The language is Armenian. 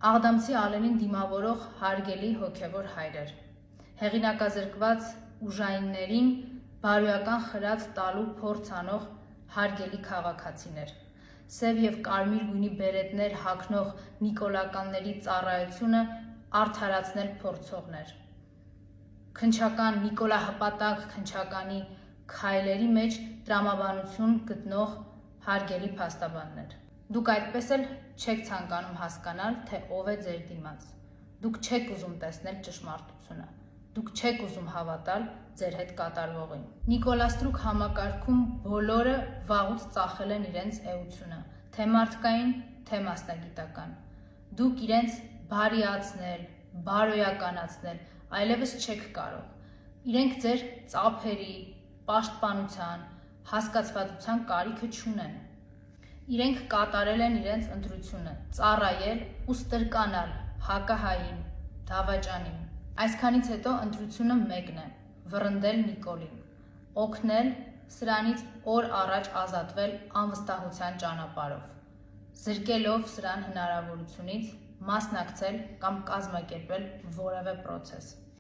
Աղդամցի Ալենին դիմավորող հարգելի հոգևոր հայրեր, հեղինակազրկված ուժայիններին բարոյական խրատ տալու փորձ անող հարգելի քաղաքացիներ, սև և կարմիր գույնի բերետներ հագնող նիկոլականների ծառայությունը արդարացնել փորձողներ, քնչական նիկոլահպատակ քնչականի քայլերի մեջ տրամաբանություն գտնող հարգելի փաստաբաններ։ Դուք այդպես էլ չեք ցանկանում հասկանալ, թե ով է ձեր դիմաց։ Դուք չեք ուզում տեսնել ճշմարտությունը։ Դուք չեք ուզում հավատալ ձեր հետ կատարվողին։ Նիկոլաստրուկ համակարգում բոլորը վաղուց ծախել են իրենց էությունը, թե մարդկային, թե մասնագիտական։ Դուք իրենց բարիացնել, բարոյականացնել այլևս չեք կարող։ Իրենք ձեր ծափերի, պաշտպանության, հասկացվածության կարիքը չունեն։ Իրենք կատարել են իրենց ընտրությունը, ծառայել ու ստրկանալ հակահային, դավաճանին։ Այսքանից հետո ընտրությունը մեկն է՝ վռնդել Նիկոլին, օգնել սրանից օր առաջ ազատվել անվստահության ճանապարհով, զրկելով սրան հնարավորությունից մասնակցել կամ կազմակերպել որևէ պրոցես։